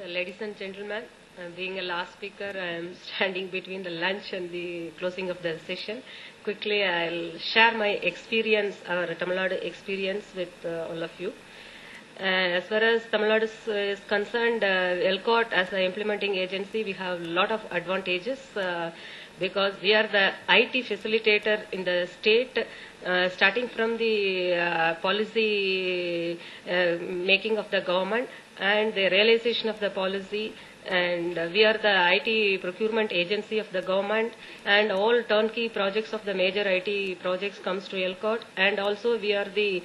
Ladies and gentlemen, being a last speaker, I am standing between the lunch and the closing of the session. Quickly, I'll share my experience, our Tamil Nadu experience with all of you. As far as Tamil Nadu is concerned, ELCOT as an implementing agency, we have a lot of advantages because we are the IT facilitator in the state, starting from the policy making of the government and the realization of the policy, and we are the IT procurement agency of the government, and all turnkey projects of the major IT projects comes to ELCOT, and also we are the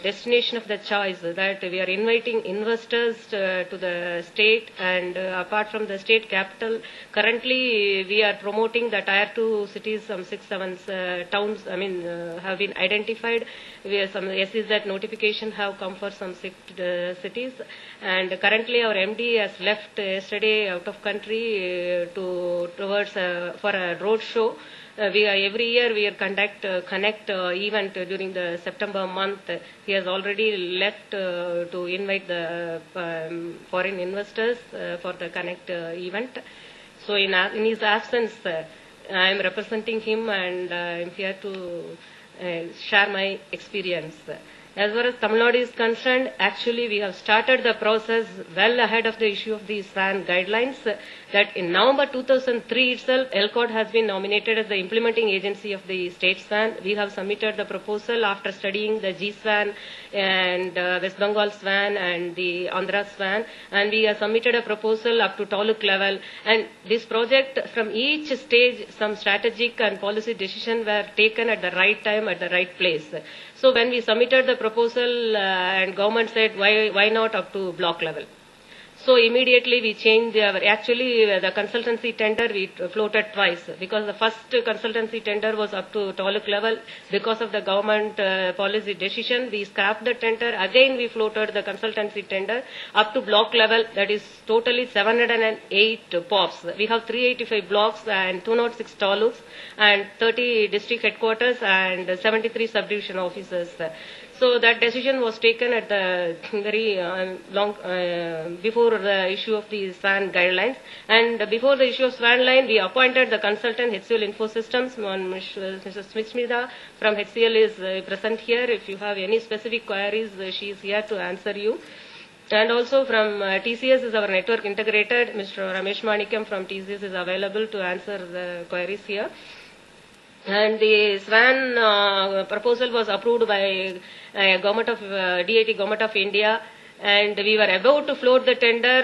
destination of the choice, that we are inviting investors to the state, and apart from the state capital, currently we are promoting the tier 2 cities, some 6-7 towns, have been identified. We have some SEZ notification have come for some 6 cities, and currently our MD has left yesterday out of country towards for a road show. Every year we conduct Connect event during the September month. He has already left to invite the foreign investors for the Connect event. So in his absence, I am representing him, and I am here to share my experience. As far as Tamil Nadu is concerned, actually we have started the process well ahead of the issue of the SWAN guidelines, that in November 2003 itself, ELCOT has been nominated as the implementing agency of the state SWAN. We have submitted the proposal after studying the GSWAN and West Bengal SWAN and the Andhra SWAN, and we have submitted a proposal up to taluk level. And this project, from each stage, some strategic and policy decisions were taken at the right time, at the right place. So when we submitted the proposal and government said, why not up to block level? So immediately we changed the consultancy tender we floated twice, because the first consultancy tender was up to taluk level. Because of the government policy decision, we scrapped the tender. Again we floated the consultancy tender up to block level, that is totally 708 POPs. We have 385 blocks and 206 taluks and 30 district headquarters and 73 subdivision offices. So that decision was taken at the very long before the issue of the SWAN guidelines, and before the issue of SWAN line, we appointed the consultant HCL Infosystems. Mrs. Smita from HCL is present here. If you have any specific queries, she is here to answer you. And also from TCS is our network integrated. Mr. Ramesh Manikam from TCS is available to answer the queries here. And the SWAN proposal was approved by Government of DIT, Government of India, and we were about to float the tender.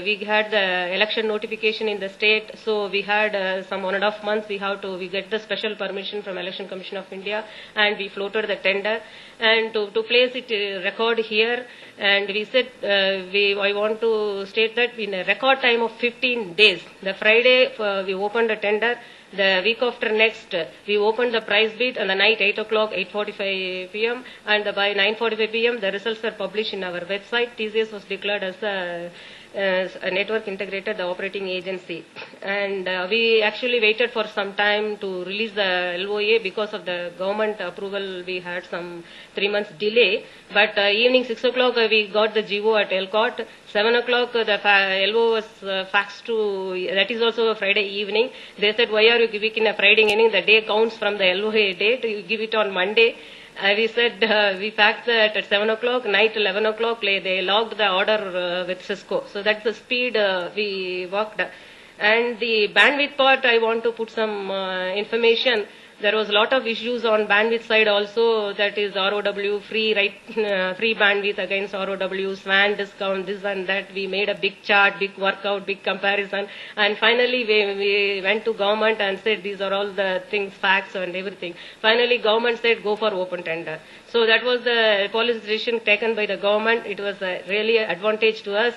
We had the election notification in the state, so we had some 1.5 months. We get the special permission from Election Commission of India, and we floated the tender. And to place it record here, and we said I want to state that in a record time of 15 days, the Friday we opened the tender. The week after next, we opened the price bid on the night 8 o'clock, 8:45 p.m. and by 9:45 p.m. the results were published in our website. TCS was declared as a network integrated, the operating agency. And we actually waited for some time to release the LOA because of the government approval. We had some 3 months delay. But evening 6 o'clock we got the GO at ELCOT. 7 o'clock the LO was faxed to, that is also a Friday evening. They said, why are you giving in a Friday evening? The day counts from the LOA date. You give it on Monday. We said we faxed that at 7 o'clock, night 11 o'clock, they logged the order with Cisco. So that's the speed we worked. And the bandwidth part, I want to put some information. There was a lot of issues on bandwidth side also, that is ROW, free bandwidth against ROW, SWAN discount, this and that. We made a big chart, big workout, big comparison. And finally we went to government and said these are all the things, facts and everything. Finally government said go for open tender. So that was the policy decision taken by the government. It was really an advantage to us.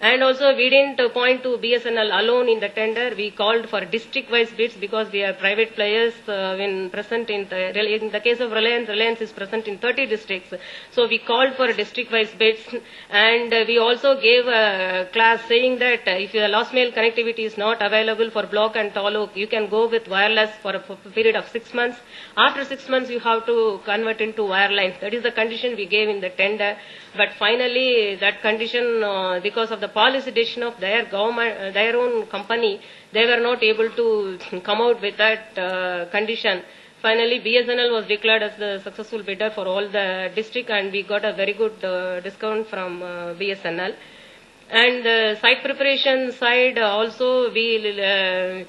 And also we didn't point to BSNL alone in the tender. We called for district-wise bids because we are private players when present in the case of Reliance is present in 30 districts. So we called for district-wise bids, and we also gave a class saying that if your last mile connectivity is not available for block and taluk, you can go with wireless for a period of 6 months. After 6 months, you have to convert into wireline. That is the condition we gave in the tender. But finally, that condition, because of the policy decision of their government, their own company, they were not able to come out with that condition. Finally, BSNL was declared as the successful bidder for all the district, and we got a very good discount from BSNL. And the site preparation side also, the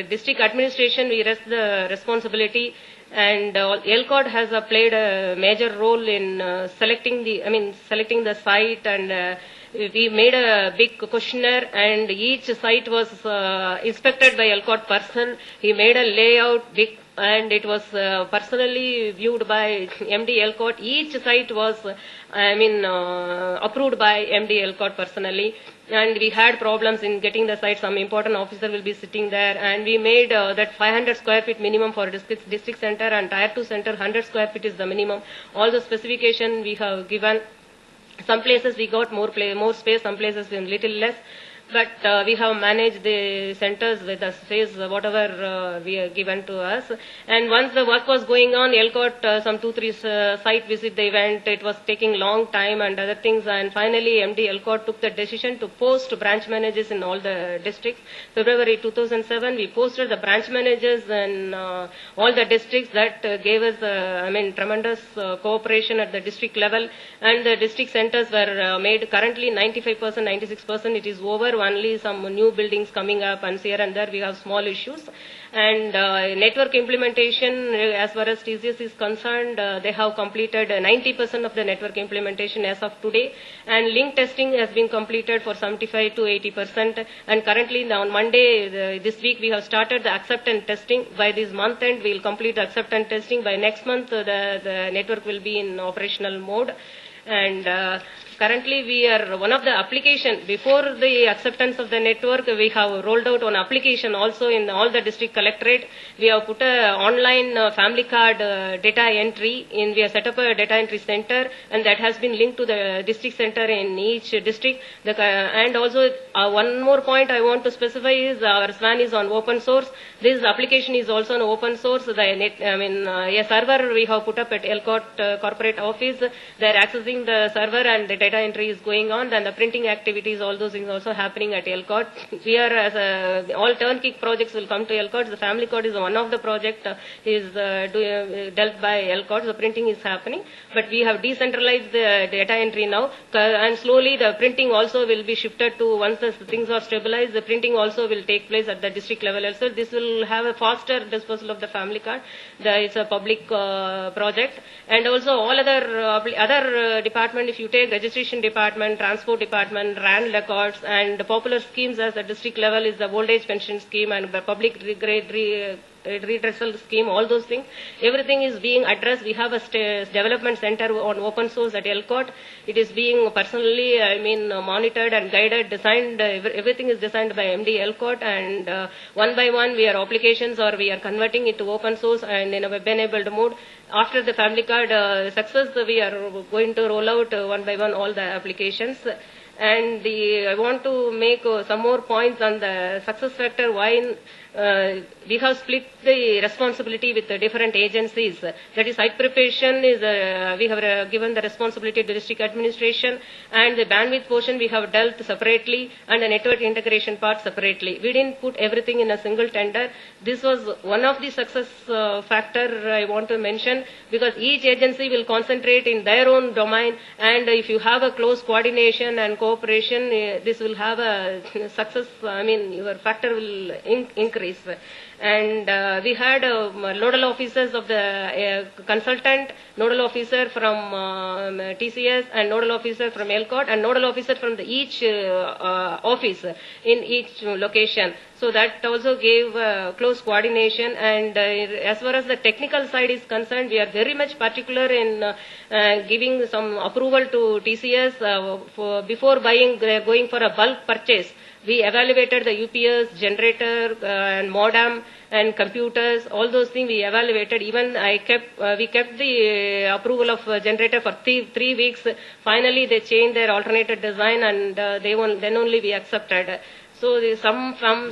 district administration, we rest the responsibility, and LCOT has played a major role in selecting the site, and we made a big questionnaire, and each site was inspected by LCOT person. He made a layout big, and it was personally viewed by MD LCOT. Each site was, approved by MD LCOT personally. And we had problems in getting the site. Some important officer will be sitting there, and we made that 500 square feet minimum for district center, and tier 2 center 100 square feet is the minimum. All the specification we have given. Some places we got more space, some places in little less. But we have managed the centers with the space, whatever we are given to us. And once the work was going on, LCOT, some 2-3 site visit they went. It was taking long time and other things. And finally, MD LCOT took the decision to post branch managers in all the districts. February 2007, we posted the branch managers in all the districts. That gave us, tremendous cooperation at the district level. And the district centers were made currently 95%, 96%. It is over. Only some new buildings coming up, and here and there we have small issues. And network implementation, as far as TCS is concerned, they have completed 90% of the network implementation as of today. And link testing has been completed for 75 to 80%. And currently on Monday, this week, we have started the acceptance testing. By this month end, we will complete the acceptance testing. By next month, the network will be in operational mode. And currently we are one of the application, before the acceptance of the network, we have rolled out one application also in all the district collectorate. We have put a online family card data entry we have set up a data entry center, and that has been linked to the district center in each district. And also one more point I want to specify is our SWAN is on open source. This application is also on open source. A server we have put up at LCOT corporate office. They are accessing the server, and the data entry is going on, and the printing activities, all those things also happening at LCOT. We are, as all turnkey projects will come to LCOT. The family code is one of the project is dealt by LCOT. The printing is happening, but we have decentralized the data entry now, and slowly the printing also will be shifted to, once the things are stabilized, the printing also will take place at the district level also. This will have a faster disposal of the family card. It's a public project, and also all other department, if you take registration department, transport department, RAN records, and popular schemes as the district level is the old age pension scheme and the public redressal scheme, all those things, everything is being addressed. We have a development center on open source at LCOT. It is being personally, monitored and guided, designed, everything is designed by MD LCOT, and one by one we are applications, or we are converting it to open source and in a web-enabled mode. After the family card success, we are going to roll out one by one all the applications. And I want to make some more points on the success factor. Why we have split the responsibility with the different agencies. That is, site preparation is we have given the responsibility to district administration, and the bandwidth portion we have dealt separately, and the network integration part separately. We didn't put everything in a single tender. This was one of the success factor I want to mention, because each agency will concentrate in their own domain, and if you have a close coordination and cooperation, this will have a success. Your factor will increase. And we had nodal officers of the consultant, nodal officer from TCS, and nodal officer from LCOT, and nodal officer from each office in each location. So that also gave close coordination. And as far as the technical side is concerned, we are very much particular in giving some approval to TCS before going for a bulk purchase. We evaluated the UPS, generator, and modem, and computers, all those things we evaluated. Even we kept the approval of generator for 3 weeks. Finally, they changed their alternative design, and then only we accepted. So some from